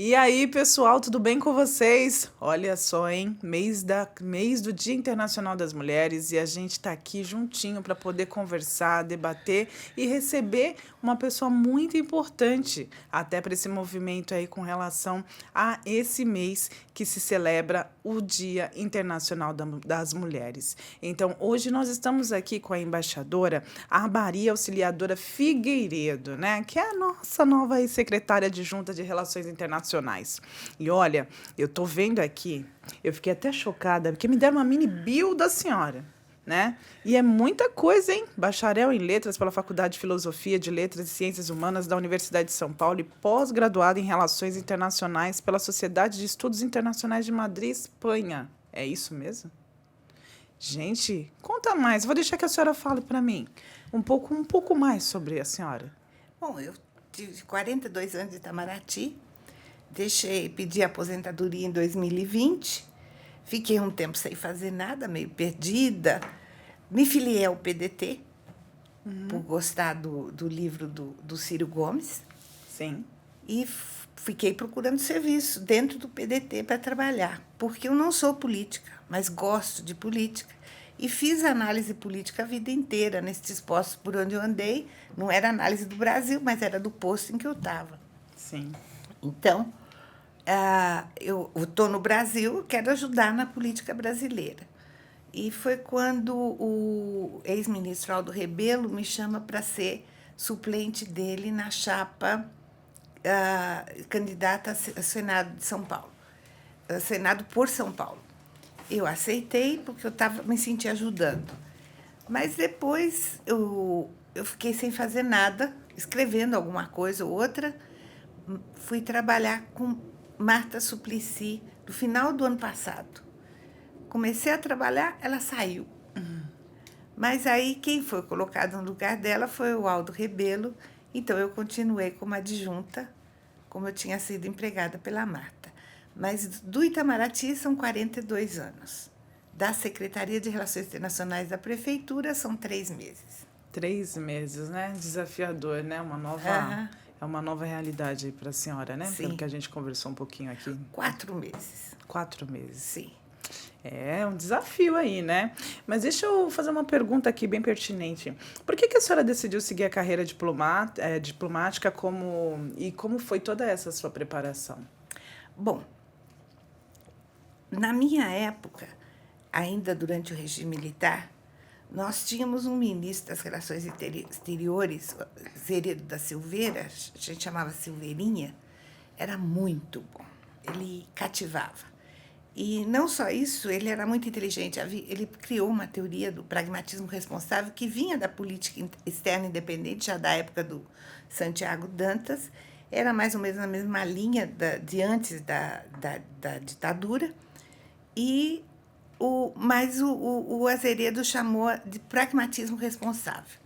E aí, pessoal, tudo bem com vocês? Olha só, hein? Mês do Dia Internacional das Mulheres e a gente está aqui juntinho para poder conversar, debater e receber uma pessoa muito importante até para esse movimento aí com relação a esse mês que se celebra o Dia Internacional das Mulheres. Então, hoje nós estamos aqui com a embaixadora, a Maria Auxiliadora Figueiredo, né? Que é a nossa nova aí secretária adjunta de Relações Internacionais. E olha, eu tô vendo aqui, eu fiquei até chocada, porque me deram uma mini bio da senhora. Né? E é muita coisa, hein? Bacharel em Letras pela Faculdade de Filosofia de Letras e Ciências Humanas da Universidade de São Paulo e pós-graduada em Relações Internacionais pela Sociedade de Estudos Internacionais de Madrid, Espanha. É isso mesmo? Gente, conta mais. Vou deixar que a senhora fale para mim um pouco mais sobre a senhora. Bom, eu tive 42 anos de Itamaraty, pedi aposentadoria em 2020, fiquei um tempo sem fazer nada, meio perdida. Me filiei ao PDT, por gostar do livro do Ciro Gomes, Sim. e fiquei procurando serviço dentro do PDT para trabalhar, porque eu não sou política, mas gosto de política. E fiz análise política a vida inteira nesses postos por onde eu andei. Não era análise do Brasil, mas era do posto em que eu estava. Sim. Então, eu estou no Brasil, quero ajudar na política brasileira. E foi quando o ex-ministro Aldo Rebelo me chama para ser suplente dele na chapa candidata a Senado de São Paulo, Senado por São Paulo. Eu aceitei porque eu me sentia ajudando. Mas depois eu fiquei sem fazer nada, escrevendo alguma coisa ou outra. Fui trabalhar com Marta Suplicy no final do ano passado. Comecei a trabalhar, ela saiu. Mas aí quem foi colocado no lugar dela foi o Aldo Rebelo. Então eu continuei como adjunta, como eu tinha sido empregada pela Marta. Mas do Itamaraty são 42 anos. Da Secretaria de Relações Internacionais da Prefeitura são 3 meses. 3 meses, né? Desafiador, né? É uma nova realidade aí para a senhora, né? Sim. Pelo que a gente conversou um pouquinho aqui. 4 meses. 4 meses. Sim. É um desafio aí, né? Mas deixa eu fazer uma pergunta aqui bem pertinente. Por que a senhora decidiu seguir a carreira diplomática e como foi toda essa sua preparação? Bom, na minha época, ainda durante o regime militar, nós tínhamos um ministro das Relações Exteriores, Zeredo da Silveira, a gente chamava Silveirinha, era muito bom, ele cativava. E não só isso, ele era muito inteligente, ele criou uma teoria do pragmatismo responsável que vinha da política externa independente, já da época do Santiago Dantas, era mais ou menos na mesma linha de antes da ditadura, mas o Azeredo chamou de pragmatismo responsável.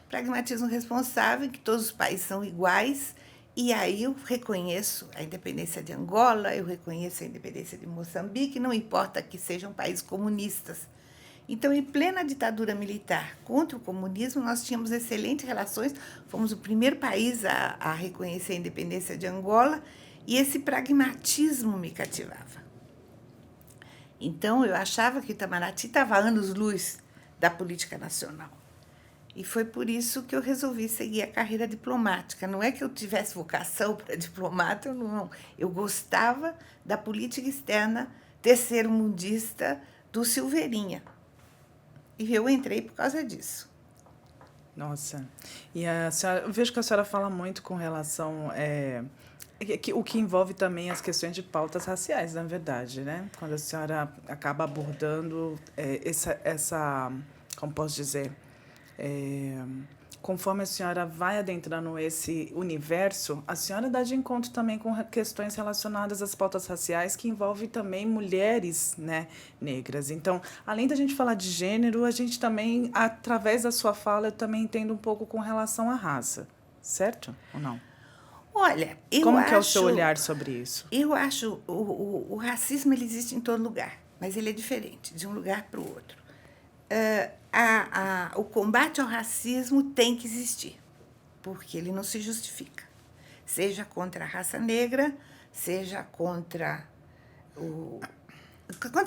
Pragmatismo responsável em que todos os países são iguais, e aí eu reconheço a independência de Angola, eu reconheço a independência de Moçambique, não importa que sejam países comunistas. Então, em plena ditadura militar contra o comunismo, nós tínhamos excelentes relações, fomos o primeiro país a reconhecer a independência de Angola, e esse pragmatismo me cativava. Então, eu achava que o Itamaraty estava a anos-luz da política nacional. E foi por isso que eu resolvi seguir a carreira diplomática. Não é que eu tivesse vocação para diplomata, não. Eu gostava da política externa terceiro-mundista do Silveirinha. E eu entrei por causa disso. Nossa. E a senhora, eu vejo que a senhora fala muito com relação o que envolve também as questões de pautas raciais, na verdade, né? Quando a senhora acaba abordando como posso dizer, conforme a senhora vai adentrando esse universo, a senhora dá de encontro também com questões relacionadas às pautas raciais que envolvem também mulheres, né, negras. Então, além da gente falar de gênero, a gente também, através da sua fala, eu também entendo um pouco com relação à raça, certo ou não? Olha, Como que é o seu olhar sobre isso? Eu acho o racismo ele existe em todo lugar, mas ele é diferente de um lugar para o outro. O combate ao racismo tem que existir, porque ele não se justifica. Seja contra a raça negra, seja contra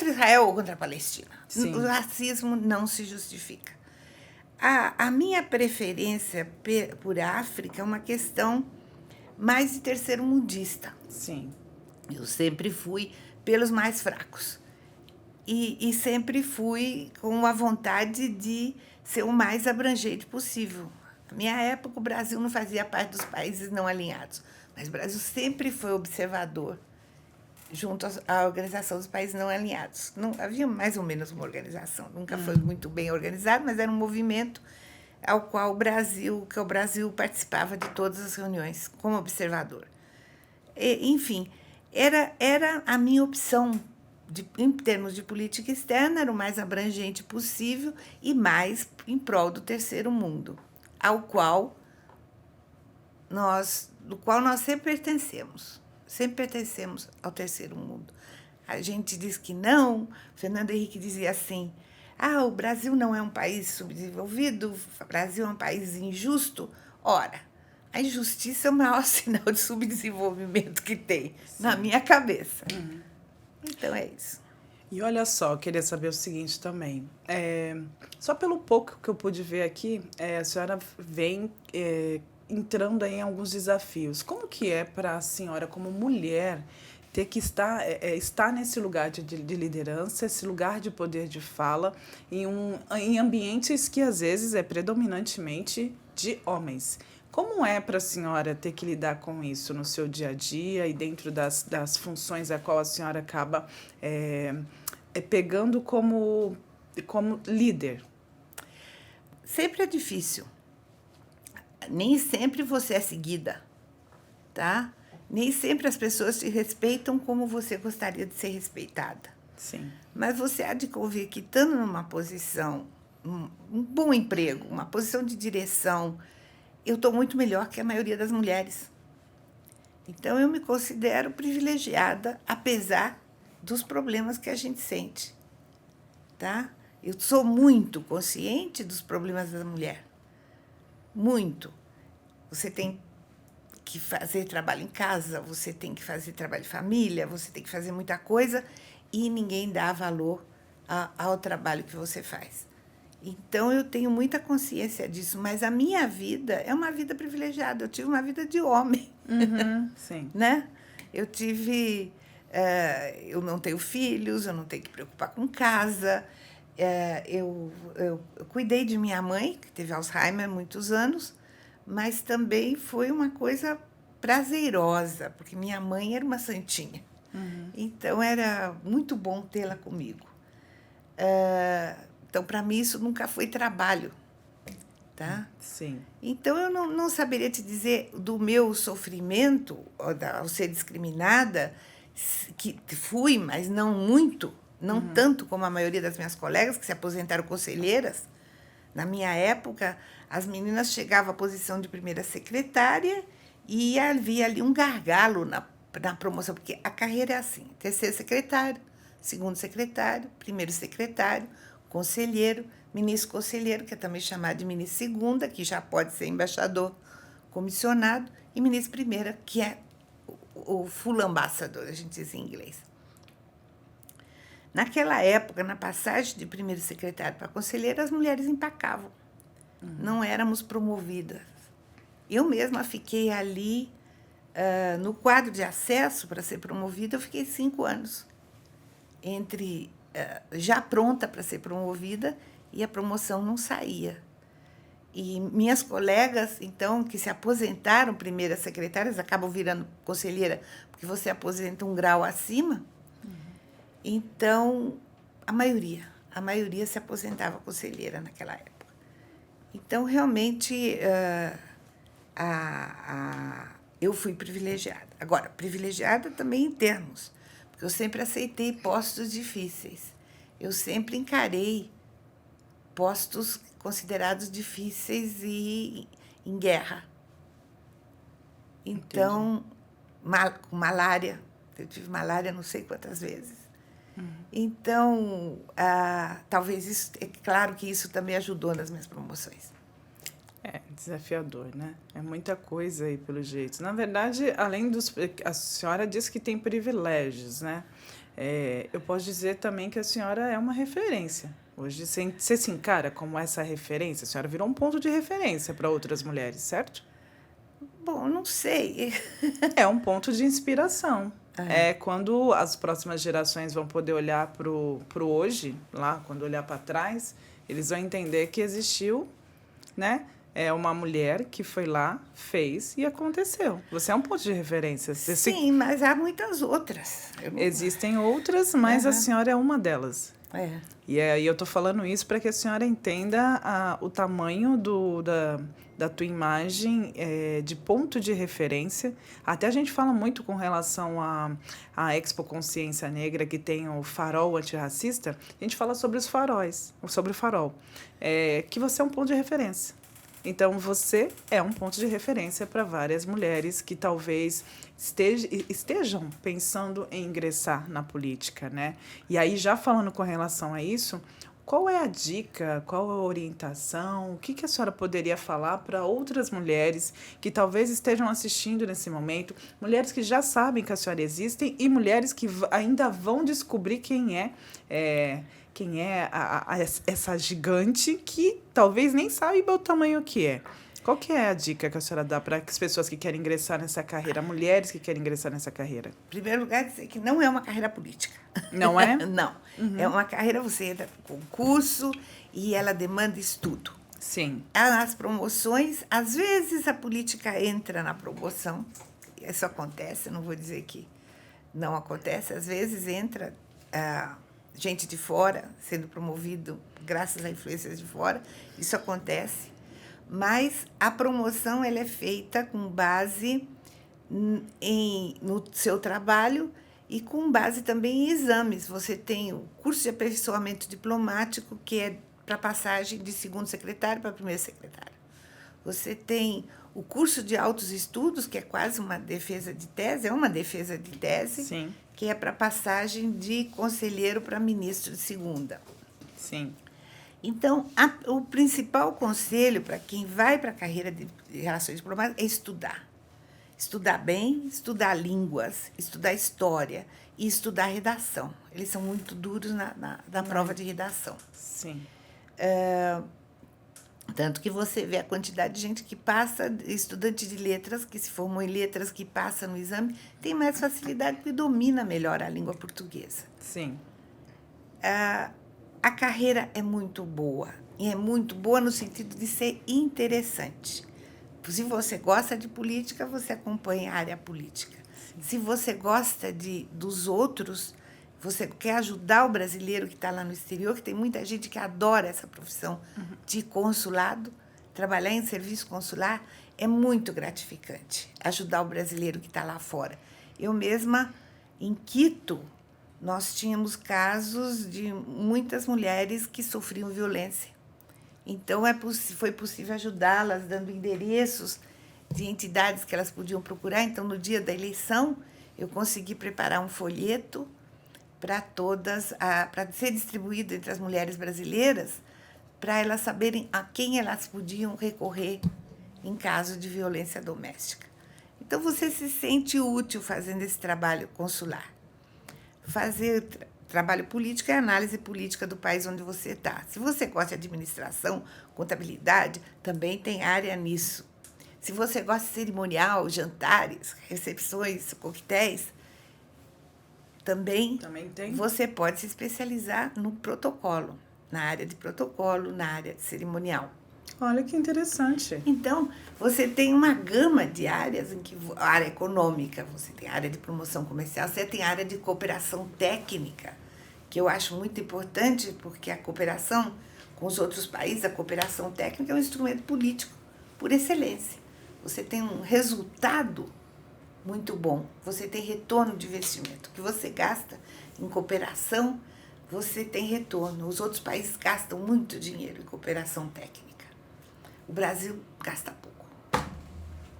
Israel ou contra a Palestina. Sim. O racismo não se justifica. A minha preferência por África é uma questão mais de terceiro-mundista. Sim. Eu sempre fui pelos mais fracos. E sempre fui com a vontade de ser o mais abrangente possível. Na minha época, o Brasil não fazia parte dos países não alinhados, mas o Brasil sempre foi observador junto à Organização dos Países Não Alinhados. Não, havia mais ou menos uma organização, nunca foi muito bem organizado, mas era um movimento ao qual o Brasil participava de todas as reuniões como observador. Enfim, era a minha opção em termos de política externa, era o mais abrangente possível e mais em prol do terceiro mundo, do qual nós sempre pertencemos. Sempre pertencemos ao terceiro mundo. A gente diz que não. Fernando Henrique dizia assim: o Brasil não é um país subdesenvolvido, o Brasil é um país injusto. Ora, a injustiça é o maior sinal de subdesenvolvimento que tem, na minha cabeça. Então, é isso. E olha só, eu queria saber o seguinte também. Só pelo pouco que eu pude ver aqui, a senhora vem entrando aí em alguns desafios. Como que é para a senhora, como mulher, ter que estar nesse lugar de liderança, esse lugar de poder de fala, em ambientes que, às vezes, é predominantemente de homens? Como é para a senhora ter que lidar com isso no seu dia a dia e dentro das funções a qual a senhora acaba pegando como líder? Sempre é difícil. Nem sempre você é seguida, tá? Nem sempre as pessoas te respeitam como você gostaria de ser respeitada. Sim. Mas você há de convir que, estando numa posição, um bom emprego, uma posição de direção, eu estou muito melhor que a maioria das mulheres. Então, eu me considero privilegiada, apesar dos problemas que a gente sente, tá? Eu sou muito consciente dos problemas da mulher. Muito. Você tem que fazer trabalho em casa, você tem que fazer trabalho de família, você tem que fazer muita coisa e ninguém dá valor ao trabalho que você faz. Então, eu tenho muita consciência disso, mas a minha vida é uma vida privilegiada. Eu tive uma vida de homem. Sim. Né? Eu não tenho filhos, eu não tenho que preocupar com casa. Eu cuidei de minha mãe, que teve Alzheimer há muitos anos, mas também foi uma coisa prazerosa, porque minha mãe era uma santinha. Então, era muito bom tê-la comigo. Então, para mim, isso nunca foi trabalho. Tá? Sim. Então, eu não saberia te dizer do meu sofrimento ao ser discriminada, que fui, mas não muito, não tanto como a maioria das minhas colegas que se aposentaram conselheiras. Na minha época, as meninas chegavam à posição de primeira secretária e havia ali um gargalo na promoção, porque a carreira é assim: terceiro secretário, segundo secretário, primeiro secretário, conselheiro, ministro conselheiro, que é também chamado de ministro segunda, que já pode ser embaixador comissionado, e ministro primeira, que é o full ambassador, a gente diz em inglês. Naquela época, na passagem de primeiro secretário para conselheiro, as mulheres empacavam. Não éramos promovidas. Eu mesma fiquei ali, no quadro de acesso para ser promovida, eu fiquei 5 anos. Já pronta para ser promovida, e a promoção não saía. E minhas colegas, então, que se aposentaram primeira secretárias, acabam virando conselheira, porque você aposenta um grau acima. Então, a maioria se aposentava conselheira naquela época. Então, realmente, eu fui privilegiada. Agora, privilegiada também em termos, porque eu sempre aceitei postos difíceis. Eu sempre encarei postos considerados difíceis e em guerra. Então, com malária, eu tive malária não sei quantas vezes. Então, talvez isso, é claro que isso também ajudou nas minhas promoções. É desafiador, né? É muita coisa aí, pelo jeito. Na verdade, além dos... A senhora disse que tem privilégios, né? Eu posso dizer também que a senhora é uma referência. Hoje, você se encara como essa referência? A senhora virou um ponto de referência para outras mulheres, certo? Bom, não sei. É um ponto de inspiração. É quando as próximas gerações vão poder olhar pro hoje, lá, quando olhar para trás, eles vão entender que existiu, né? É uma mulher que foi lá, fez e aconteceu. Você é um ponto de referência. Sim, mas há muitas outras. Existem outras, mas a senhora é uma delas. É. E aí eu estou falando isso para que a senhora entenda o tamanho da tua imagem de ponto de referência. Até a gente fala muito com relação à Expo Consciência Negra, que tem o farol antirracista, a gente fala sobre os faróis, sobre o farol, que você é um ponto de referência. Então, você é um ponto de referência para várias mulheres que talvez estejam pensando em ingressar na política, né? E aí, já falando com relação a isso, qual é a dica, qual a orientação, o que a senhora poderia falar para outras mulheres que talvez estejam assistindo nesse momento, mulheres que já sabem que a senhora existe e mulheres que ainda vão descobrir quem é essa gigante que talvez nem saiba o tamanho que é. Qual que é a dica que a senhora dá para as pessoas que querem ingressar nessa carreira, mulheres que querem ingressar nessa carreira? Em primeiro lugar, dizer que não é uma carreira política. Não é? Não. Uhum. É uma carreira, você entra no concurso e ela demanda estudo. Sim. As promoções, às vezes a política entra na promoção, isso acontece, não vou dizer que não acontece, às vezes entra gente de fora sendo promovido graças a influências de fora, isso acontece, mas a promoção ela é feita com base no seu trabalho e com base também em exames. Você tem o curso de aperfeiçoamento diplomático, que é para passagem de segundo secretário para primeiro secretário. Você tem o curso de altos estudos, que é quase uma defesa de tese, é uma defesa de tese, Sim. Que é para passagem de conselheiro para ministro de segunda. Sim. Então, o principal conselho para quem vai para a carreira de relações diplomáticas é estudar. Estudar bem, estudar línguas, estudar história e estudar redação. Eles são muito duros na prova de redação. Sim. Tanto que você vê a quantidade de gente que passa, estudante de letras, que se formou em letras, que passa no exame, tem mais facilidade porque domina melhor a língua portuguesa. Sim. A carreira é muito boa. E é muito boa no sentido de ser interessante. Se você gosta de política, você acompanha a área política. Sim. Se você gosta dos outros, você quer ajudar o brasileiro que está lá no exterior, que tem muita gente que adora essa profissão de consulado, trabalhar em serviço consular é muito gratificante, ajudar o brasileiro que está lá fora. Eu mesma, em Quito, nós tínhamos casos de muitas mulheres que sofriam violência. Então, foi possível ajudá-las, dando endereços de entidades que elas podiam procurar. Então, no dia da eleição, eu consegui preparar um folheto para ser distribuído entre as mulheres brasileiras, para elas saberem a quem elas podiam recorrer em caso de violência doméstica. Então, você se sente útil fazendo esse trabalho consular. Fazer trabalho político é análise política do país onde você está. Se você gosta de administração, contabilidade, também tem área nisso. Se você gosta de cerimonial, jantares, recepções, coquetéis, também tem. Você pode se especializar no protocolo, na área de protocolo, na área de cerimonial. Olha que interessante. Então, você tem uma gama de áreas, a área econômica, você tem a área de promoção comercial, você tem a área de cooperação técnica, que eu acho muito importante, porque a cooperação com os outros países, a cooperação técnica é um instrumento político por excelência. Você tem um resultado muito bom, você tem retorno de investimento. O que você gasta em cooperação, você tem retorno. Os outros países gastam muito dinheiro em cooperação técnica. O Brasil gasta pouco.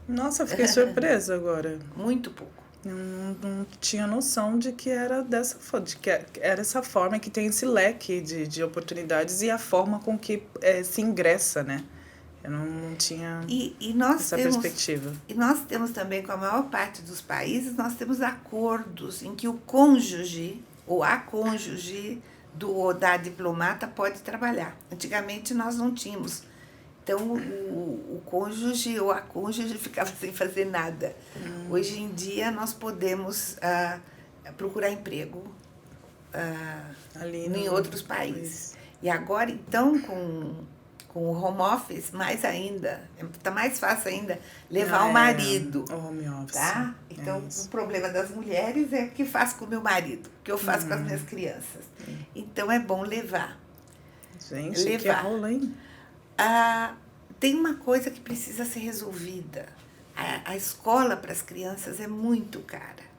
Nossa, eu fiquei surpresa agora. Muito pouco. Eu não tinha noção de que era era essa forma, que tem esse leque de oportunidades e a forma com que se ingressa, né? Eu não tinha E nós essa temos, perspectiva. e nós temos também, com a maior parte dos países, nós temos acordos em que o cônjuge ou a cônjuge da diplomata pode trabalhar. Antigamente nós não tínhamos. Então o cônjuge ou a cônjuge ficava sem fazer nada. Hoje em dia nós podemos procurar emprego Ali em outros países. E agora, então, com o home office, mais ainda, está mais fácil ainda levar o marido. O home office. Tá? Então, o problema das mulheres é o que faço com o meu marido, o que eu faço com as minhas crianças. Então, é bom levar. Gente, levar. Que aula, hein? Tem uma coisa que precisa ser resolvida. A escola para as crianças é muito cara.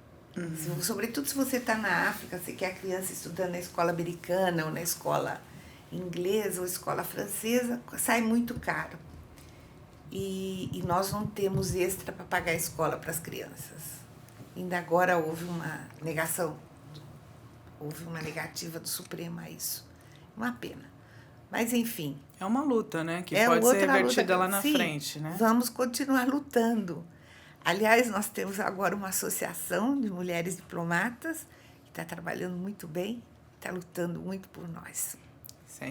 Sobretudo se você está na África, você quer a criança estudando na escola americana ou na escola inglesa ou escola francesa, sai muito caro. E nós não temos extra para pagar a escola para as crianças. Ainda agora houve uma negação, houve uma negativa do Supremo a isso. Uma pena. Mas, enfim. É uma luta, né? Que pode ser revertida lá na frente, né? Vamos continuar lutando. Aliás, nós temos agora uma associação de mulheres diplomatas que está trabalhando muito bem, está lutando muito por nós.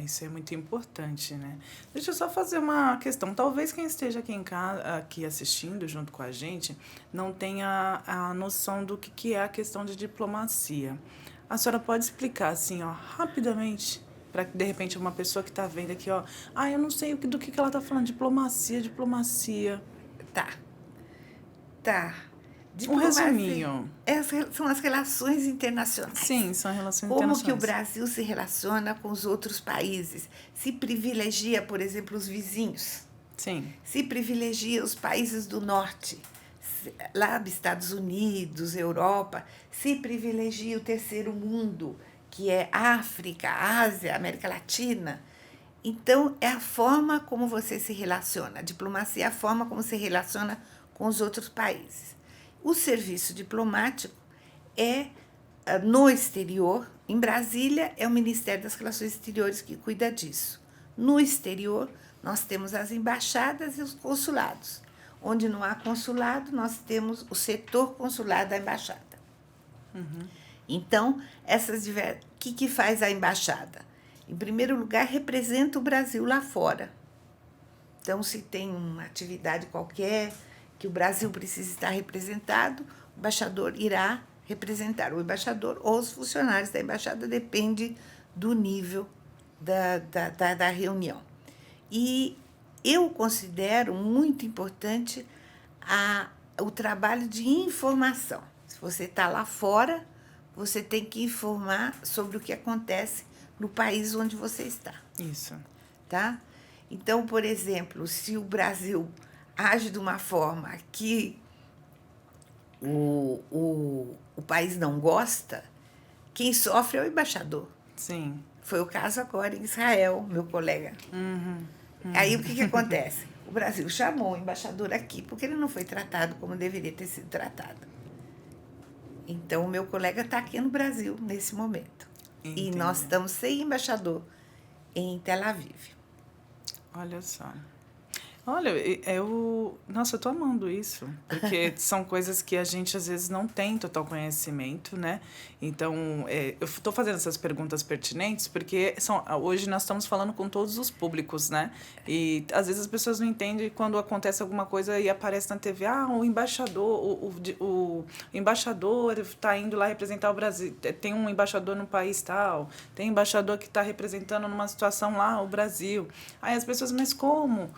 Isso é muito importante, né? Deixa eu só fazer uma questão. Talvez quem esteja aqui em casa, aqui assistindo junto com a gente, não tenha a noção do que é a questão de diplomacia. A senhora pode explicar, assim, ó, rapidamente, para que, de repente, uma pessoa que está vendo aqui, ó, eu não sei do que ela está falando, diplomacia. Tá. Um resuminho. São as relações internacionais. Sim, são relações internacionais. Como que o Brasil se relaciona com os outros países? Se privilegia, por exemplo, os vizinhos. Sim. Se privilegia os países do norte, lá Estados Unidos, Europa. Se privilegia o terceiro mundo, que é África, Ásia, América Latina. Então, é a forma como você se relaciona. A diplomacia é a forma como se relaciona com os outros países. O serviço diplomático é no exterior. Em Brasília, é o Ministério das Relações Exteriores que cuida disso. No exterior, nós temos as embaixadas e os consulados. Onde não há consulado, nós temos o setor consular da embaixada. Então, o que faz a embaixada? Em primeiro lugar, representa o Brasil lá fora. Então, se tem uma atividade qualquer que o Brasil precisa estar representado, o embaixador irá representar. O embaixador ou os funcionários da embaixada, depende do nível da reunião. E eu considero muito importante o trabalho de informação. Se você está lá fora, você tem que informar sobre o que acontece no país onde você está. Isso. Tá? Então, por exemplo, se o Brasil age de uma forma que o país não gosta, quem sofre é o embaixador. Sim. Foi o caso agora em Israel, meu colega. Aí o que acontece? O Brasil chamou o embaixador aqui porque ele não foi tratado como deveria ter sido tratado. Então, o meu colega está aqui no Brasil nesse momento. Entendi. E nós estamos sem embaixador em Tel Aviv. Olha só. Olha, nossa, eu tô amando isso, porque são coisas que a gente às vezes não tem total conhecimento, né? Então, eu tô fazendo essas perguntas pertinentes porque hoje nós estamos falando com todos os públicos, né? E às vezes as pessoas não entendem quando acontece alguma coisa e aparece na TV, o embaixador está indo lá representar o Brasil, tem um embaixador no país tal, tem um embaixador que está representando numa situação lá o Brasil. Aí as pessoas, mas como?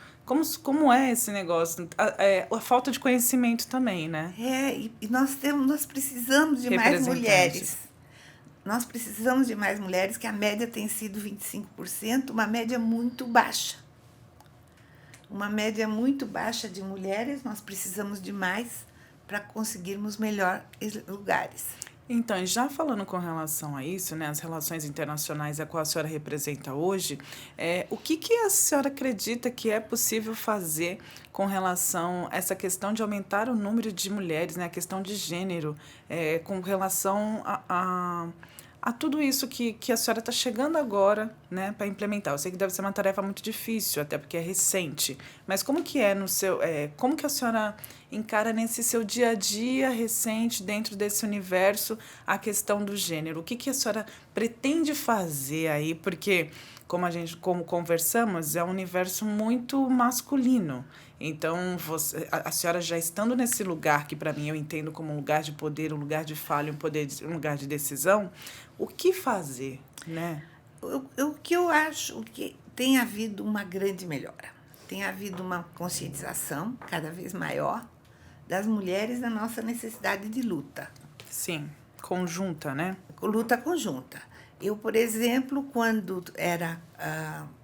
Como é esse negócio? A falta de conhecimento também, né? E nós precisamos de mais mulheres. Nós precisamos de mais mulheres, que a média tem sido 25%, uma média muito baixa. Uma média muito baixa de mulheres, nós precisamos de mais para conseguirmos melhores lugares. Então, já falando com relação a isso, né, as relações internacionais a qual a senhora representa hoje, o que a senhora acredita que é possível fazer com relação a essa questão de aumentar o número de mulheres, né, a questão de gênero, com relação a tudo isso que a senhora está chegando agora, né, para implementar? Eu sei que deve ser uma tarefa muito difícil, até porque é recente, mas como que é no seu, como que a senhora encara nesse seu dia a dia recente, dentro desse universo, a questão do gênero? O que a senhora pretende fazer aí? Porque, como conversamos, é um universo muito masculino. Então, a senhora já estando nesse lugar, que para mim eu entendo como um lugar de poder, um lugar de fala, um lugar de decisão, o que fazer, né? O que eu acho que tem havido uma grande melhora. Tem havido uma conscientização cada vez maior das mulheres da nossa necessidade de luta. Sim, conjunta, né? Luta conjunta. Eu, por exemplo, quando era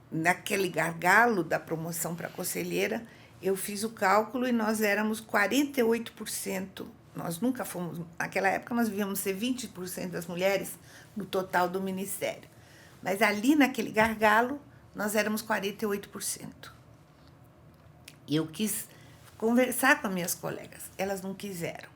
naquele gargalo da promoção para conselheira, eu fiz o cálculo e nós éramos 48%. Nós nunca fomos... Naquela época, nós devíamos ser 20% das mulheres no total do ministério. Mas ali, naquele gargalo, nós éramos 48%. E eu quis conversar com as minhas colegas. Elas não quiseram.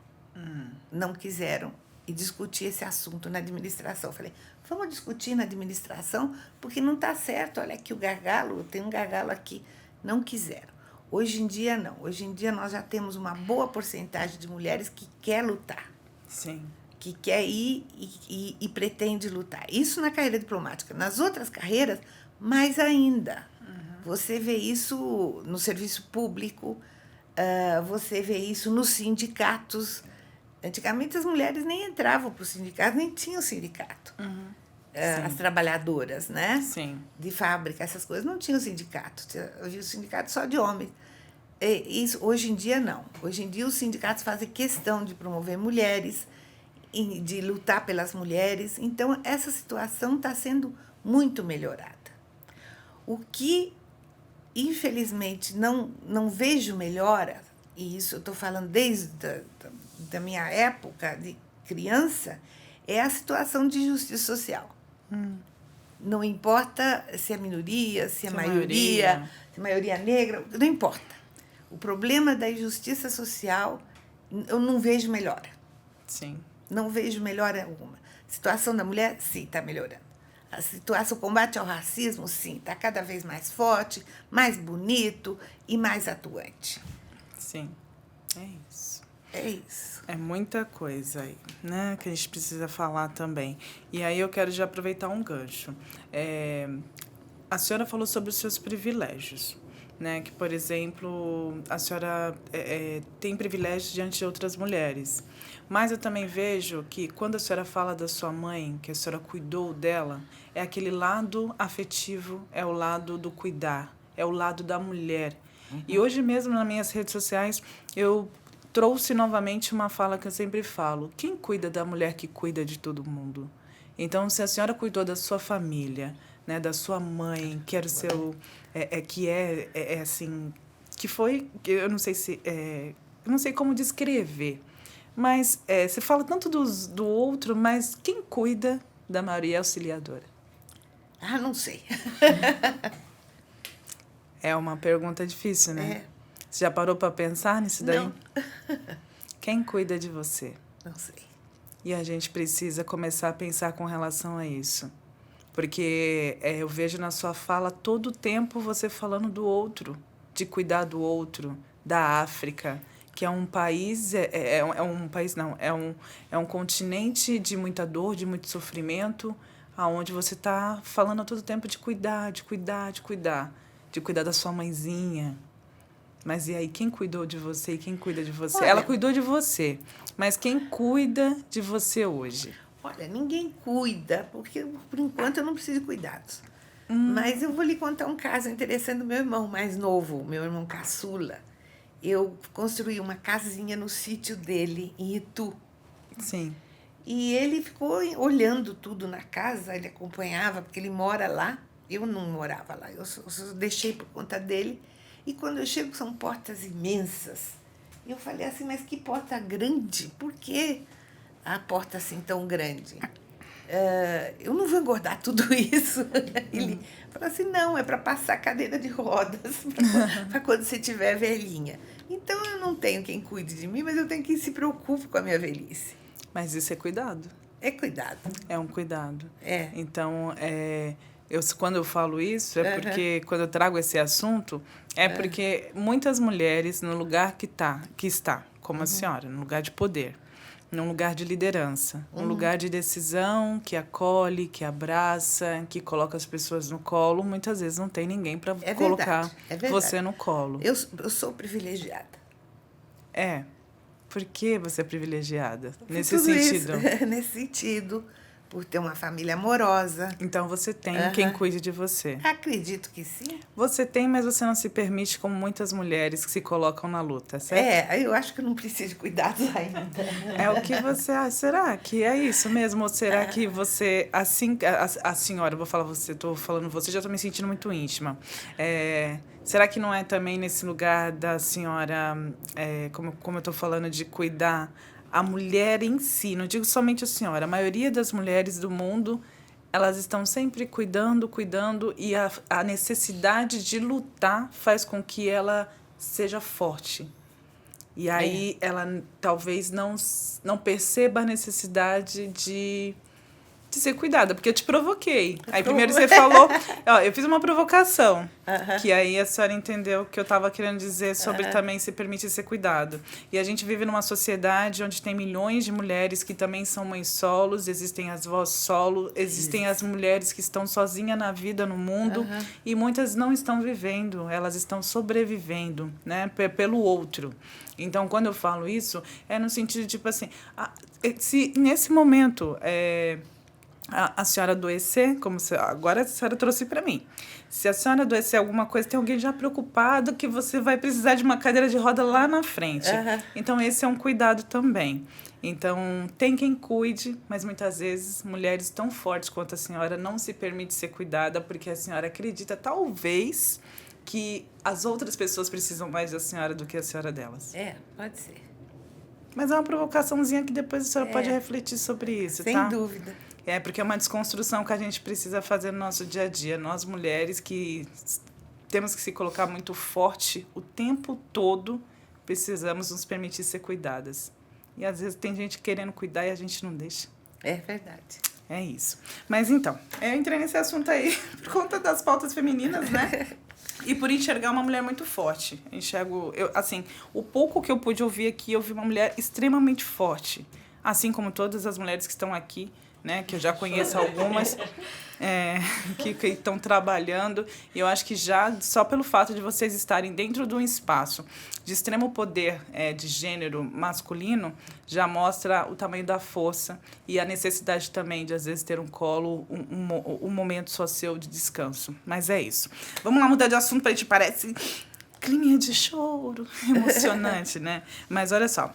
Não quiseram e discutir esse assunto na administração. Eu falei, vamos discutir na administração, porque não está certo. Olha aqui o gargalo, tem um gargalo aqui. Não quiseram. Hoje em dia, não. Hoje em dia, nós já temos uma boa porcentagem de mulheres que quer lutar. Sim. Que quer ir e pretende lutar. Isso na carreira diplomática. Nas outras carreiras, mais ainda. Você vê isso no serviço público, você vê isso nos sindicatos. Antigamente, as mulheres nem entravam para o sindicato, nem tinham sindicato. As trabalhadoras, né? Sim. De fábrica, essas coisas, não tinham sindicato. Havia o sindicato só de homens. Isso, hoje em dia, não. Hoje em dia, os sindicatos fazem questão de promover mulheres, de lutar pelas mulheres. Então, essa situação está sendo muito melhorada. O que, infelizmente, não vejo melhora, e isso eu estou falando desde da minha época de criança, é a situação de justiça social. Não importa se é minoria, se é maioria, se é maioria negra, não importa. O problema da injustiça social, eu não vejo melhora. Sim. Não vejo melhora alguma. A situação da mulher, sim, está melhorando. A situação, o combate ao racismo, sim, está cada vez mais forte, mais bonito e mais atuante. Sim, é isso. É isso. É muita coisa aí, né, que a gente precisa falar também. E aí eu quero já aproveitar um gancho. A senhora falou sobre os seus privilégios, né? Que, por exemplo, a senhora tem privilégios diante de outras mulheres. Mas eu também vejo que quando a senhora fala da sua mãe, que a senhora cuidou dela, é aquele lado afetivo, é o lado do cuidar, é o lado da mulher. E hoje mesmo, nas minhas redes sociais, eu trouxe novamente uma fala que eu sempre falo. Quem cuida da mulher que cuida de todo mundo? Então, se a senhora cuidou da sua família, né, da sua mãe, que era o seu... assim... Que foi... Eu não sei se... eu não sei como descrever. Mas você fala tanto do outro, mas quem cuida da Maria Auxiliadora? Ah, não sei. É uma pergunta difícil, né? Você já parou para pensar nisso daí? Não. Quem cuida de você? Não sei. E a gente precisa começar a pensar com relação a isso. Porque eu vejo na sua fala todo o tempo você falando do outro, de cuidar do outro, da África, que é um país, um país não, é um continente de muita dor, de muito sofrimento, aonde você está falando a todo tempo de cuidar, de cuidar, de cuidar, de cuidar da sua mãezinha. Mas e aí, quem cuidou de você e quem cuida de você? Olha, ela cuidou de você, mas quem cuida de você hoje? Olha, ninguém cuida, porque por enquanto eu não preciso de cuidados. Mas eu vou lhe contar um caso interessante do meu irmão mais novo, meu irmão caçula. Eu construí uma casinha no sítio dele, em Itu. Sim. E ele ficou olhando tudo na casa, ele acompanhava, porque ele mora lá. Eu não morava lá, eu só deixei por conta dele. E quando eu chego, são portas imensas. E eu falei assim, mas que porta grande? Por que a porta assim tão grande? Eu não vou engordar tudo isso. Ele falou assim, não, é para passar cadeira de rodas, para quando você tiver velhinha. Então, eu não tenho quem cuide de mim, mas eu tenho quem se preocupe com a minha velhice. Mas isso é cuidado. É cuidado. É um cuidado. É. Então, quando eu falo isso, é porque quando eu trago esse assunto, é porque muitas mulheres, no lugar que está, como a senhora, no lugar de poder, num lugar de liderança, um lugar de decisão, que acolhe, que abraça, que coloca as pessoas no colo, muitas vezes não tem ninguém para colocar você no colo. Eu sou privilegiada. É. Por que você é privilegiada? Nesse Tudo sentido? Isso, nesse sentido, por ter uma família amorosa. Então você tem quem cuide de você. Acredito que sim. Você tem, mas você não se permite, como muitas mulheres que se colocam na luta, certo? Eu acho que eu não preciso de cuidados ainda. É o que você acha. Será que é isso mesmo? Ou será que você, assim, a senhora, eu vou falar você, estou falando você, já estou me sentindo muito íntima. Será que não é também nesse lugar da senhora, como eu estou falando, de cuidar a mulher em si? Não digo somente a senhora, a maioria das mulheres do mundo, elas estão sempre cuidando, e a necessidade de lutar faz com que ela seja forte. E aí ela talvez não perceba a necessidade de ser cuidada, porque eu te provoquei. Aí primeiro você falou, eu fiz uma provocação, que aí a senhora entendeu que eu estava querendo dizer sobre também se permitir ser cuidado. E a gente vive numa sociedade onde tem milhões de mulheres que também são mães solos, existem as vós solo, existem as mulheres que estão sozinhas na vida, no mundo, e muitas não estão vivendo, elas estão sobrevivendo, né, pelo outro. Então, quando eu falo isso, é no sentido de, tipo assim, se nesse momento a senhora adoecer, agora a senhora trouxe para mim. Se a senhora adoecer alguma coisa, tem alguém já preocupado que você vai precisar de uma cadeira de roda lá na frente. Então, esse é um cuidado também. Então, tem quem cuide, mas muitas vezes mulheres tão fortes quanto a senhora não se permite ser cuidada porque a senhora acredita, talvez, que as outras pessoas precisam mais da senhora do que a senhora delas. Pode ser. Mas é uma provocaçãozinha que depois a senhora pode refletir sobre isso, Sem tá? dúvida. Porque é uma desconstrução que a gente precisa fazer no nosso dia a dia. Nós, mulheres, que temos que se colocar muito forte o tempo todo, precisamos nos permitir ser cuidadas. E, às vezes, tem gente querendo cuidar e a gente não deixa. É verdade. É isso. Mas, então, eu entrei nesse assunto aí por conta das pautas femininas, né? E por enxergar uma mulher muito forte. O pouco que eu pude ouvir aqui, eu vi uma mulher extremamente forte. Assim como todas as mulheres que estão aqui, né, que eu já conheço algumas, que estão trabalhando. E eu acho que já, só pelo fato de vocês estarem dentro de um espaço de extremo poder de gênero masculino, já mostra o tamanho da força e a necessidade também de, às vezes, ter um colo, um momento só seu de descanso. Mas é isso. Vamos lá mudar de assunto, para a gente parece climinha de choro, emocionante, né? Mas olha só,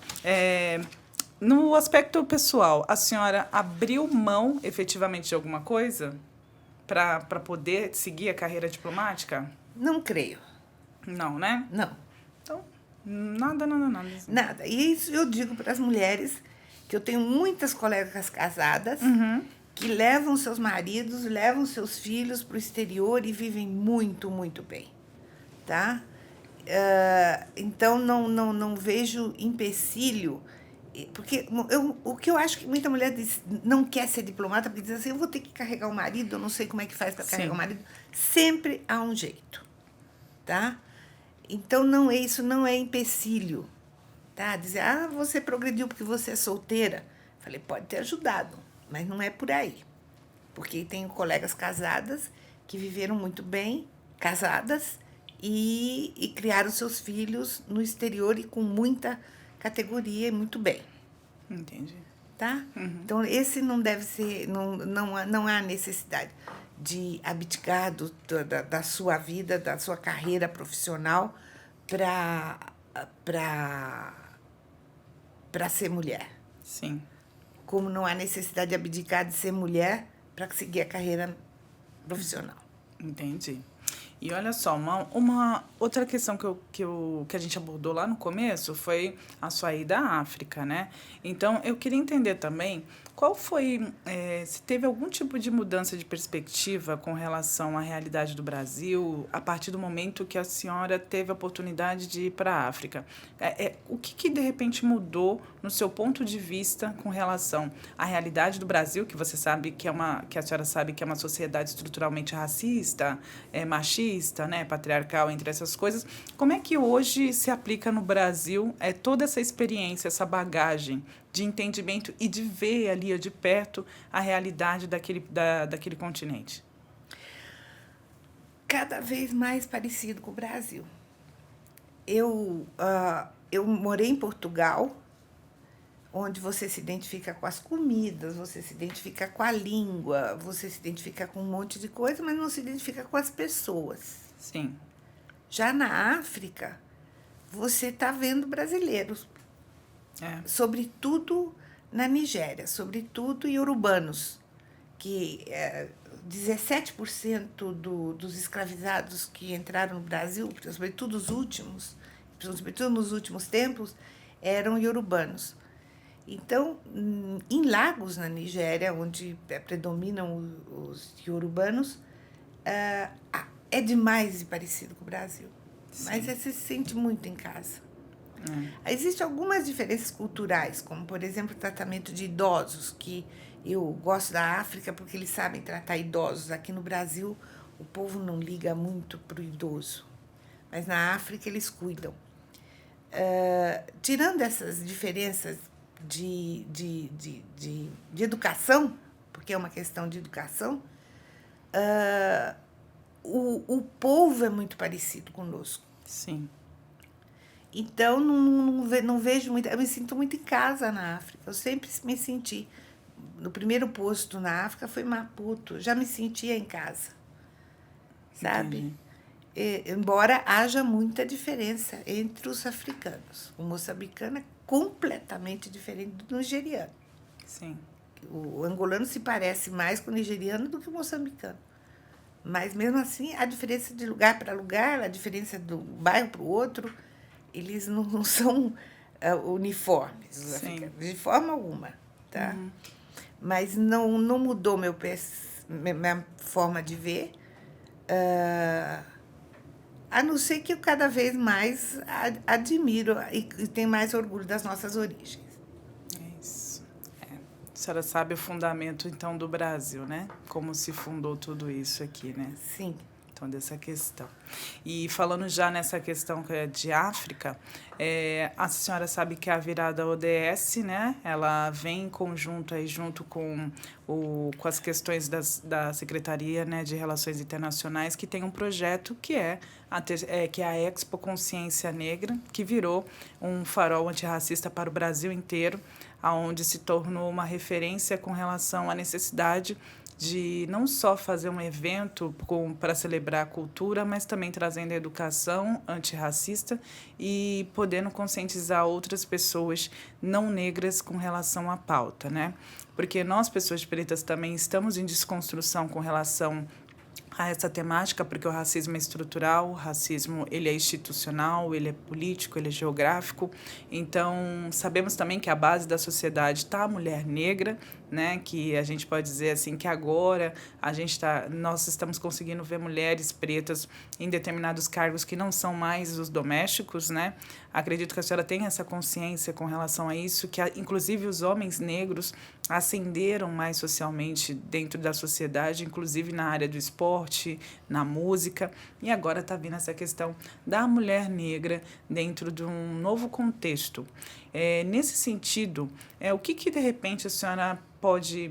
no aspecto pessoal, a senhora abriu mão efetivamente de alguma coisa para poder seguir a carreira diplomática? Não creio. Não, né? Não. Então, nada. Nada. E isso eu digo para as mulheres, que eu tenho muitas colegas casadas que levam seus maridos, levam seus filhos para o exterior e vivem muito, muito bem. Tá? Então, não vejo empecilho. Porque o que eu acho que muita mulher não quer ser diplomata, porque diz assim, eu vou ter que carregar o marido, eu não sei como é que faz para carregar o marido. Sempre há um jeito, tá? Então, isso não é empecilho, tá? Dizer, você progrediu porque você é solteira. Falei, pode ter ajudado, mas não é por aí. Porque tenho colegas casadas que viveram muito bem, casadas, e criaram seus filhos no exterior e com muita categoria e muito bem. Entendi. Tá? Então, esse não deve ser, não há necessidade de abdicar da sua vida, da sua carreira profissional para ser mulher. Sim. Como não há necessidade de abdicar de ser mulher para seguir a carreira profissional. Entendi. E olha só, uma outra questão que a gente abordou lá no começo foi a sua ida à África, né? Então, eu queria entender também Qual foi, se teve algum tipo de mudança de perspectiva com relação à realidade do Brasil a partir do momento que a senhora teve a oportunidade de ir para a África? O que, de repente, mudou no seu ponto de vista com relação à realidade do Brasil, que você sabe que a senhora sabe que é uma sociedade estruturalmente racista, machista, né, patriarcal, entre essas coisas. Como é que hoje se aplica no Brasil toda essa experiência, essa bagagem de entendimento e de ver ali de perto a realidade daquele continente? Cada vez mais parecido com o Brasil. Eu morei em Portugal, onde você se identifica com as comidas, você se identifica com a língua, você se identifica com um monte de coisa, mas não se identifica com as pessoas. Sim. Já na África, você está vendo brasileiros, sobretudo na Nigéria, sobretudo iorubãnos, que 17% dos escravizados que entraram no Brasil, sobretudo nos últimos tempos, eram iorubãs. Então, em Lagos, na Nigéria, onde predominam os iorubãs, é demais parecido com o Brasil. Sim. Mas você se sente muito em casa. Existem algumas diferenças culturais, como, por exemplo, o tratamento de idosos, que eu gosto da África porque eles sabem tratar idosos. Aqui no Brasil, o povo não liga muito para o idoso, mas na África eles cuidam. Tirando essas diferenças de educação, porque é uma questão de educação, o povo é muito parecido conosco. Sim. Então, não vejo muito. Eu me sinto muito em casa na África. Eu sempre me senti. No primeiro posto na África foi Maputo. Já me sentia em casa. Sabe? Embora haja muita diferença entre os africanos. O moçambicano é completamente diferente do nigeriano. Sim. O angolano se parece mais com o nigeriano do que o moçambicano. Mas, mesmo assim, a diferença de lugar para lugar, a diferença do bairro para o outro, eles não são uniformes, os africanos, de forma alguma. Tá? Uhum. Mas não mudou minha forma de ver, a não ser que eu cada vez mais admiro e tenho mais orgulho das nossas origens. É isso. A senhora sabe o fundamento, então, do Brasil, né? Como se fundou tudo isso aqui, né? Sim. Então, dessa questão. E falando já nessa questão de África, a senhora sabe que a virada ODS, né, ela vem em conjunto aí, junto com as questões da Secretaria, né, de Relações Internacionais, que tem um projeto que é a Expo Consciência Negra, que virou um farol antirracista para o Brasil inteiro, onde se tornou uma referência com relação à necessidade de não só fazer um evento para celebrar a cultura, mas também trazendo a educação antirracista e podendo conscientizar outras pessoas não negras com relação à pauta, né? Porque nós, pessoas pretas, também estamos em desconstrução com relação a essa temática, porque o racismo é estrutural, o racismo ele é institucional, ele é político, ele é geográfico. Então, sabemos também que a base da sociedade está a mulher negra, né? Que a gente pode dizer assim que agora nós estamos conseguindo ver mulheres pretas em determinados cargos que não são mais os domésticos, né? Acredito que a senhora tenha essa consciência com relação a isso, que inclusive os homens negros ascenderam mais socialmente dentro da sociedade, inclusive na área do esporte, na música, e agora está vindo essa questão da mulher negra dentro de um novo contexto. Nesse sentido, o que de repente a senhora pode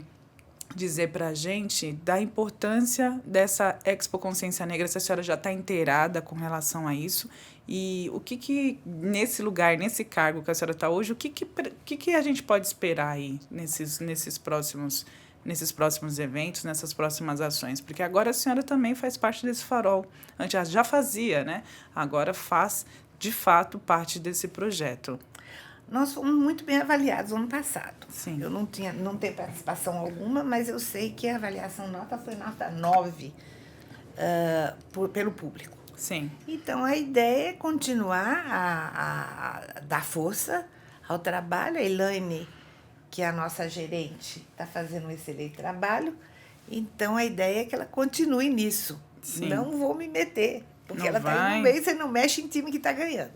dizer para a gente da importância dessa Expo Consciência Negra, se a senhora já está inteirada com relação a isso, e o que nesse lugar, nesse cargo que a senhora está hoje, o que a gente pode esperar aí nesses próximos eventos, nessas próximas ações? Porque agora a senhora também faz parte desse farol. Antes já fazia, né? Agora faz, de fato, parte desse projeto. Nós fomos muito bem avaliados no ano passado. Sim. Eu não tenho participação alguma, mas eu sei que a avaliação nota foi nota 9 pelo público. Sim. Então, a ideia é continuar a dar força ao trabalho. A Elaine, que é a nossa gerente, está fazendo um excelente trabalho. Então, a ideia é que ela continue nisso. Sim. Não vou me meter, porque Não ela está vai. indo bem, você não mexe em time que está ganhando.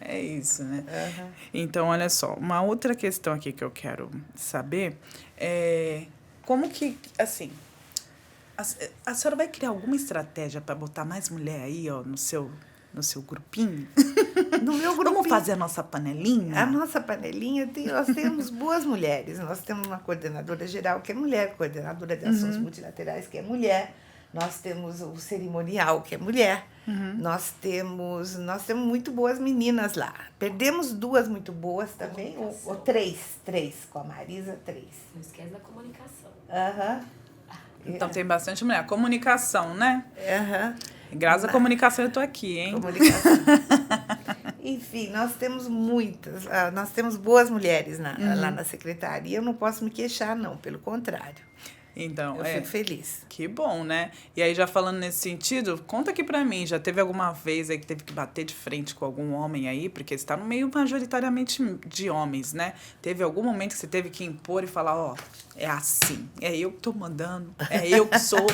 É isso, né? Aham. Então, olha só, uma outra questão aqui que eu quero saber é como que, assim, a senhora vai criar alguma estratégia para botar mais mulher aí, ó, no seu grupinho? No meu Vamos grupinho, fazer a nossa panelinha? a nossa panelinha, nós temos boas mulheres. Nós temos uma coordenadora geral que é mulher, coordenadora de ações multilaterais que é mulher. Nós temos o cerimonial que é mulher. Nós temos muito boas meninas lá. Perdemos 2 muito boas também, ou 3, com a Marisa, 3. Não esquece da comunicação. Aham. Então tem bastante mulher. Comunicação, né? Aham. Graças à comunicação eu tô aqui, hein? Comunicação. Enfim, nós temos nós temos boas mulheres lá na secretaria. Eu não posso me queixar, não, pelo contrário. Então, Eu fico feliz. Que bom, né? E aí, já falando nesse sentido, conta aqui pra mim, já teve alguma vez aí que teve que bater de frente com algum homem aí? Porque você tá no meio majoritariamente de homens, né? Teve algum momento que você teve que impor e falar, ó, é assim, é eu que tô mandando, é eu que sou.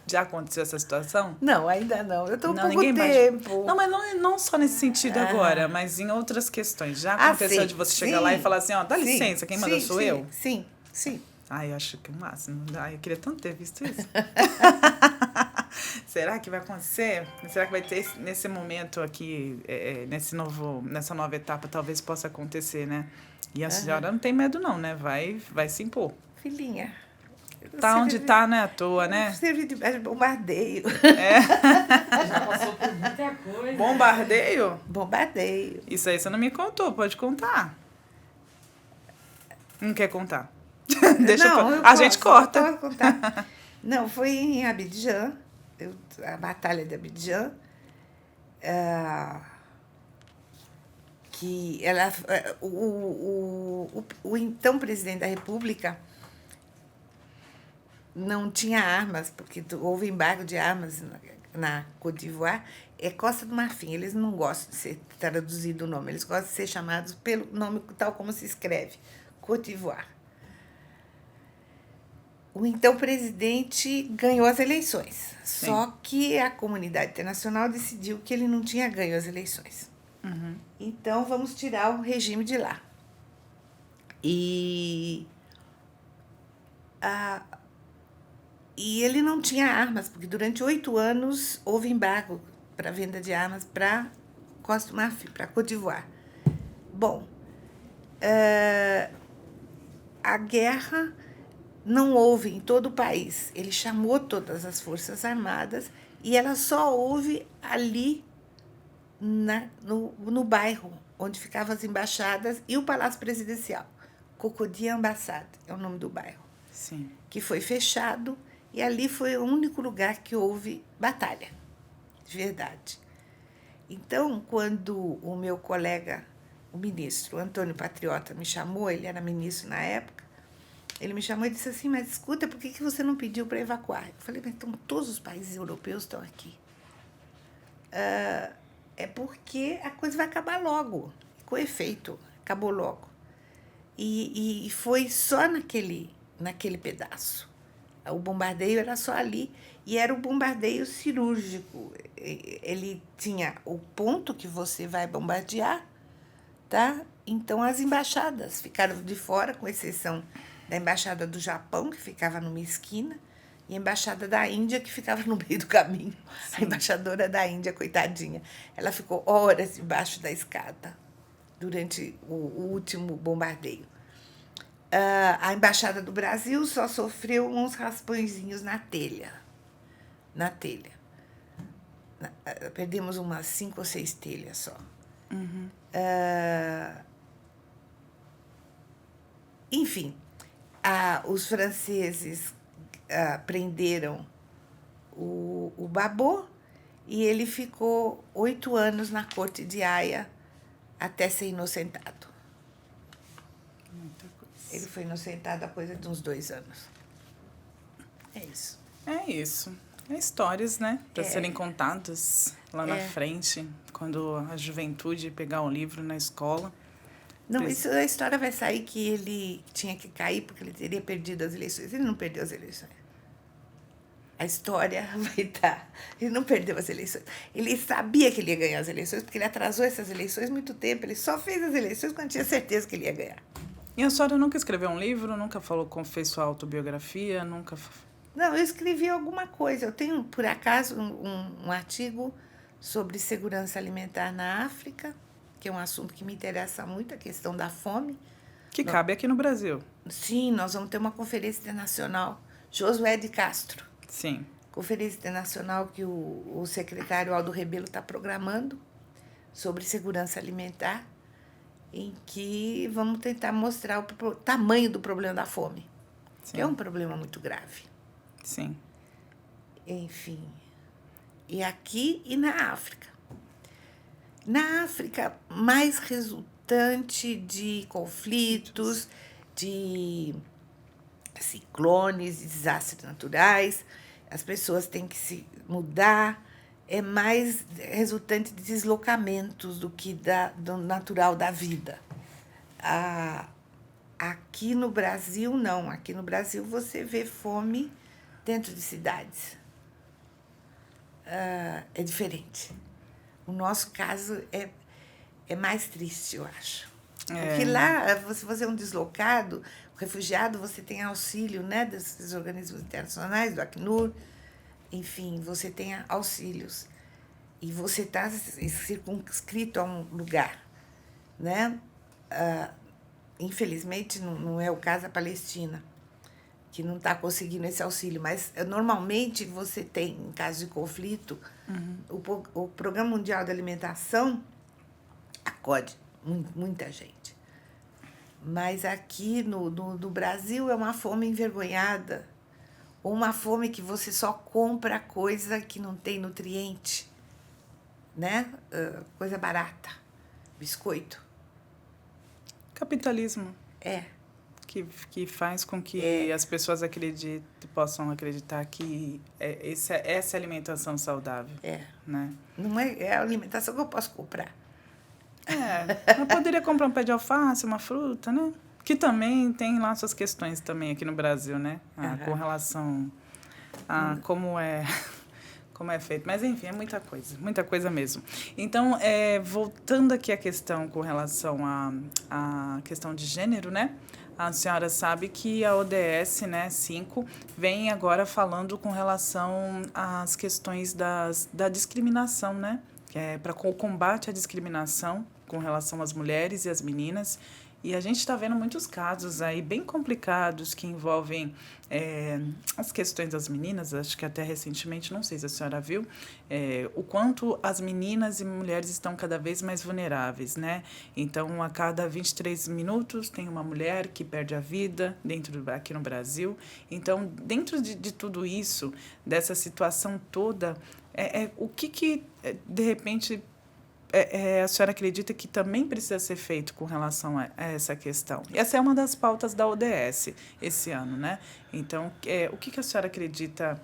Já aconteceu essa situação? Não, ainda não. Eu estou Não, pouco ninguém bate. tempo. Não, mas não só nesse sentido agora, mas em outras questões. Já aconteceu sim, de você sim, chegar lá e falar assim, ó, dá sim, licença, quem manda sim, sou sim, eu? Sim. Ai, eu acho que é o máximo. Ai, eu queria tanto ter visto isso. Será que vai acontecer? Será que vai ter nesse momento aqui, nessa nova etapa, talvez possa acontecer, né? E a senhora não tem medo não, né? Vai se impor. Filhinha. Tá onde tá, né? À toa, né? Serve de bombardeio. Já passou por muita coisa. Bombardeio? Bombardeio. Isso aí você não me contou, pode contar. Não quer contar? Deixa Não, a gente corta. Eu posso contar. Não, foi em Abidjan, a Batalha de Abidjan, que o então presidente da República não tinha armas, porque houve embargo de armas na Côte d'Ivoire. É Costa do Marfim, eles não gostam de ser traduzido o nome, eles gostam de ser chamados pelo nome tal como se escreve, Côte d'Ivoire. O então presidente ganhou as eleições, Sim. Só que a comunidade internacional decidiu que ele não tinha ganho as eleições. Então, vamos tirar o regime de lá. E ele não tinha armas, porque durante 8 anos houve embargo para venda de armas para Costa do Marfim, para Côte d'Ivoire. Bom, a guerra não houve em todo o país. Ele chamou todas as Forças Armadas e ela só houve ali no bairro onde ficavam as embaixadas e o Palácio Presidencial. Cocody Ambassade é o nome do bairro. Sim. Que foi fechado e ali foi o único lugar que houve batalha, de verdade. Então, quando o meu colega, o ministro Antônio Patriota, me chamou, ele era ministro na época, ele me chamou e disse assim, mas escuta, por que você não pediu para evacuar? Eu falei, mas então, todos os países europeus estão aqui. É porque a coisa vai acabar logo, com efeito, acabou logo. E foi só naquele pedaço. O bombardeio era só ali, e era um bombardeio cirúrgico. Ele tinha o ponto que você vai bombardear, tá? Então, as embaixadas ficaram de fora, com exceção da embaixada do Japão, que ficava numa esquina, e a embaixada da Índia, que ficava no meio do caminho. Sim. A embaixadora da Índia, coitadinha, ela ficou horas debaixo da escada durante o último bombardeio. A embaixada do Brasil só sofreu uns raspõezinhos na telha. Perdemos umas 5 ou 6 telhas só. Enfim, os franceses prenderam o Babot e ele ficou 8 anos na corte de Haia até ser inocentado. Muita coisa. Ele foi inocentado há coisa de uns 2 anos. É isso. É isso. É histórias, né? Para serem contadas lá na frente, quando a juventude pegar um livro na escola. Não, isso, a história vai sair que ele tinha que cair porque ele teria perdido as eleições. Ele não perdeu as eleições. A história vai estar. Ele não perdeu as eleições. Ele sabia que ele ia ganhar as eleições, porque ele atrasou essas eleições muito tempo. Ele só fez as eleições quando tinha certeza que ele ia ganhar. E a senhora nunca escreveu um livro, nunca fez sua autobiografia, nunca... Não, eu escrevi alguma coisa. Eu tenho, por acaso, um artigo sobre segurança alimentar na África, que é um assunto que me interessa muito, a questão da fome. Que cabe aqui no Brasil. Sim, nós vamos ter uma conferência internacional, Josué de Castro. Sim. Conferência internacional que o secretário Aldo Rebelo está programando sobre segurança alimentar, em que vamos tentar mostrar o tamanho do problema da fome, Sim. que é um problema muito grave. Sim. Enfim, e aqui e na África. Na África, mais resultante de conflitos, de ciclones, de desastres naturais, as pessoas têm que se mudar, é mais resultante de deslocamentos do que do natural da vida. Aqui no Brasil, não. Aqui no Brasil, você vê fome dentro de cidades. É diferente. O nosso caso é mais triste, eu acho. Porque lá, se você é um deslocado, refugiado, você tem auxílio, né, desses organismos internacionais, do Acnur, enfim, você tem auxílios. E você está circunscrito a um lugar, né? Infelizmente, não é o caso da Palestina, que não está conseguindo esse auxílio, mas normalmente você tem, em caso de conflito, o Programa Mundial de Alimentação acode muita gente. Mas aqui no Brasil é uma fome envergonhada, ou uma fome que você só compra coisa que não tem nutriente, né? Coisa barata, biscoito. Capitalismo. É. Que faz com que as pessoas possam acreditar que essa é a alimentação saudável. Né? Não é a alimentação que eu posso comprar. Eu poderia comprar um pé de alface, uma fruta, né? Que também tem lá suas questões também aqui no Brasil, né? Com relação a como é feito. Mas, enfim, é muita coisa mesmo. Então, voltando aqui à questão com relação à questão de gênero, né? A senhora sabe que a ODS, né, 5, vem agora falando com relação às questões da discriminação, né? Para o combate à discriminação com relação às mulheres e às meninas. E a gente está vendo muitos casos aí bem complicados que envolvem as questões das meninas, acho que até recentemente, não sei se a senhora viu, o quanto as meninas e mulheres estão cada vez mais vulneráveis, né? Então, a cada 23 minutos tem uma mulher que perde a vida aqui no Brasil. Então, dentro de tudo isso, dessa situação toda, o que de repente... a senhora acredita que também precisa ser feito com relação a essa questão? Essa é uma das pautas da ODS esse ano, né? Então, o que a senhora acredita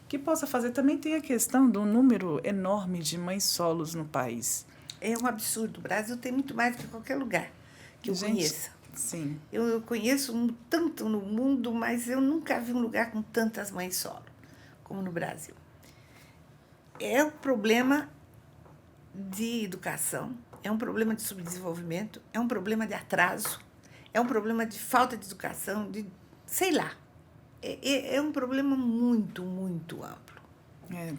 que possa fazer? Também tem a questão do número enorme de mães solos no país. É um absurdo. O Brasil tem muito mais que qualquer lugar que eu conheça. Sim. Eu conheço tanto no mundo, mas eu nunca vi um lugar com tantas mães solo como no Brasil. É um problema de educação, é um problema de subdesenvolvimento, é um problema de atraso, é um problema de falta de educação, sei lá. É um problema muito, muito amplo.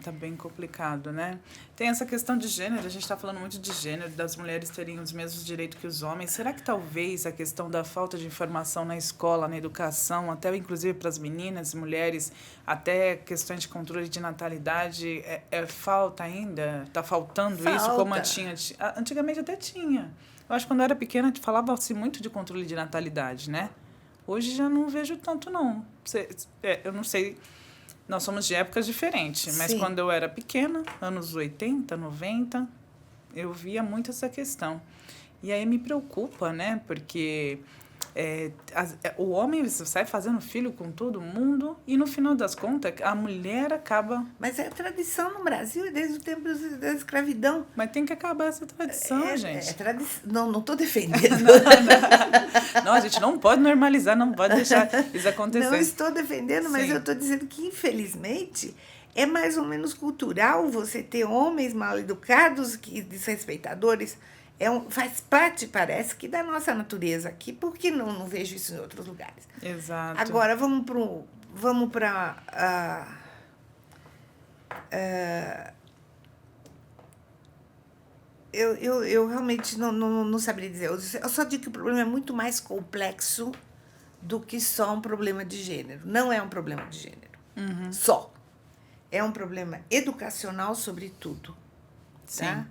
Tá bem complicado, né? Tem essa questão de gênero, a gente está falando muito de gênero, das mulheres terem os mesmos direitos que os homens. Será que talvez a questão da falta de informação na escola, na educação, até inclusive para as meninas e mulheres, até questões de controle de natalidade, falta ainda? Está faltando isso como tinha? Antigamente até tinha. Eu acho que quando eu era pequena falava-se muito de controle de natalidade, né? Hoje já não vejo tanto, não. Eu não sei... Nós somos de épocas diferentes, mas quando eu era pequena, anos 80, 90, eu via muito essa questão. E aí me preocupa, né? Porque o homem sai fazendo filho com todo mundo e, no final das contas, a mulher acaba... Mas é tradição no Brasil desde o tempo da escravidão. Mas tem que acabar essa tradição, gente. É tradição. Não estou defendendo. Não, a gente não pode normalizar, não pode deixar isso acontecer. Não estou defendendo, mas Sim. eu estou dizendo que, infelizmente, é mais ou menos cultural você ter homens mal educados, desrespeitadores. Faz parte, parece, que da nossa natureza aqui, porque não vejo isso em outros lugares. Exato. Agora, vamos para... Eu realmente não saberia dizer. Eu só digo que o problema é muito mais complexo do que só um problema de gênero. Não é um problema de gênero. Só. É um problema educacional, sobretudo. Sim. Tá?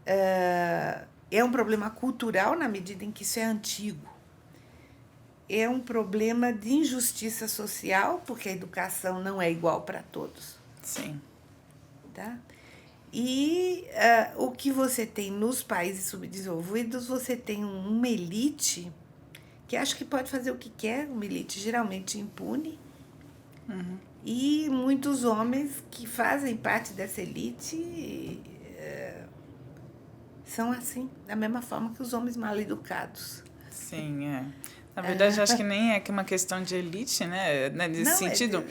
É um problema cultural, na medida em que isso é antigo. É um problema de injustiça social, porque a educação não é igual para todos. Sim. Tá? E o que você tem nos países subdesenvolvidos, você tem uma elite que acha que pode fazer o que quer, uma elite geralmente impune, e muitos homens que fazem parte dessa elite são assim, da mesma forma que os homens mal educados. Sim, Na verdade, acho que nem é uma questão de elite, né? Nesse sentido,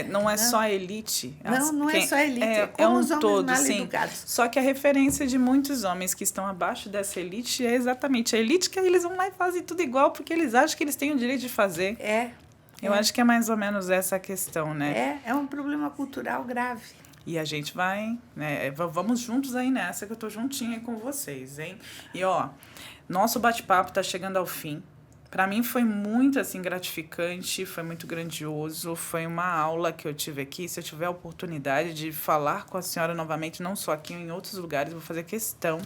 não é só a elite. Não é só a elite, é como os homens todo, mal sim. educados. Só que a referência de muitos homens que estão abaixo dessa elite é exatamente a elite, que eles vão lá e fazem tudo igual, porque eles acham que eles têm o direito de fazer. Eu acho que é mais ou menos essa a questão, né? É um problema cultural grave. E a gente vai, né? Vamos juntos aí nessa, que eu tô juntinha com vocês, hein? E, nosso bate-papo tá chegando ao fim. Para mim foi muito, assim, gratificante, foi muito grandioso, foi uma aula que eu tive aqui. Se eu tiver a oportunidade de falar com a senhora novamente, não só aqui, em outros lugares, vou fazer questão.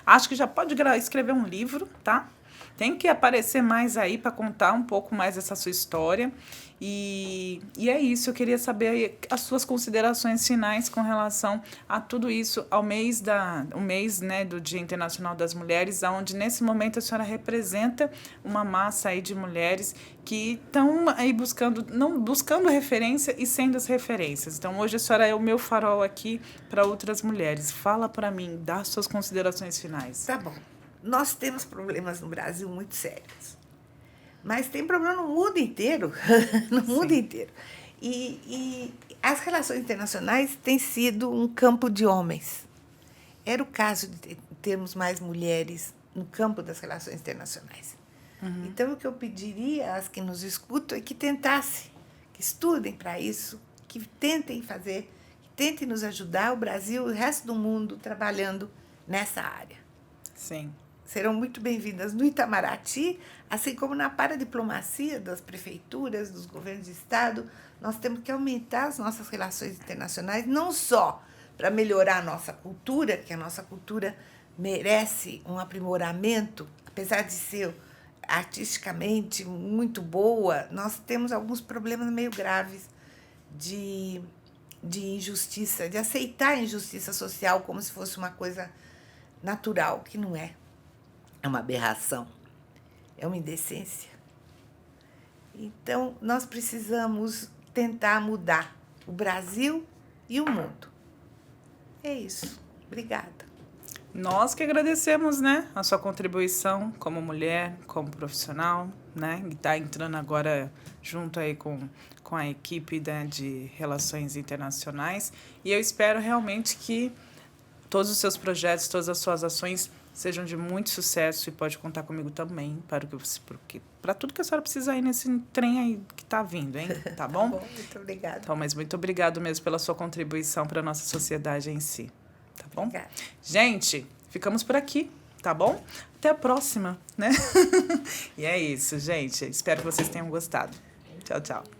Acho que já pode escrever um livro, tá? Tem que aparecer mais aí para contar um pouco mais dessa sua história. E é isso, eu queria saber aí as suas considerações finais com relação a tudo isso, ao mês, né, do Dia Internacional das Mulheres, onde nesse momento a senhora representa uma massa aí de mulheres que estão aí buscando referência e sendo as referências. Então hoje a senhora é o meu farol aqui para outras mulheres. Fala para mim, dá suas considerações finais. Tá bom. Nós temos problemas no Brasil muito sérios. Mas tem problema no mundo inteiro. No mundo inteiro. E as relações internacionais têm sido um campo de homens. Era o caso de termos mais mulheres no campo das relações internacionais. Então, o que eu pediria às que nos escutam é que tentassem, que estudem para isso, que tentem fazer, que tentem nos ajudar, o Brasil e o resto do mundo trabalhando nessa área. Sim. Serão muito bem-vindas no Itamaraty, assim como na paradiplomacia das prefeituras, dos governos de Estado. Nós temos que aumentar as nossas relações internacionais, não só para melhorar a nossa cultura, que a nossa cultura merece um aprimoramento, apesar de ser artisticamente muito boa, nós temos alguns problemas meio graves de injustiça, de aceitar a injustiça social como se fosse uma coisa natural, que não é. É uma aberração, é uma indecência. Então, nós precisamos tentar mudar o Brasil e o mundo. É isso. Obrigada. Nós que agradecemos, né, a sua contribuição como mulher, como profissional, né, e está entrando agora junto aí com a equipe, né, de Relações Internacionais. E eu espero realmente que todos os seus projetos, todas as suas ações sejam de muito sucesso e pode contar comigo também para tudo que a senhora precisa aí nesse trem aí que está vindo, hein? Tá bom? Tá bom, muito obrigada. Então, mas muito obrigado mesmo pela sua contribuição para a nossa sociedade em si. Tá bom? Obrigada. Gente, ficamos por aqui, tá bom? Até a próxima, né? E é isso, gente. Espero que vocês tenham gostado. Tchau, tchau.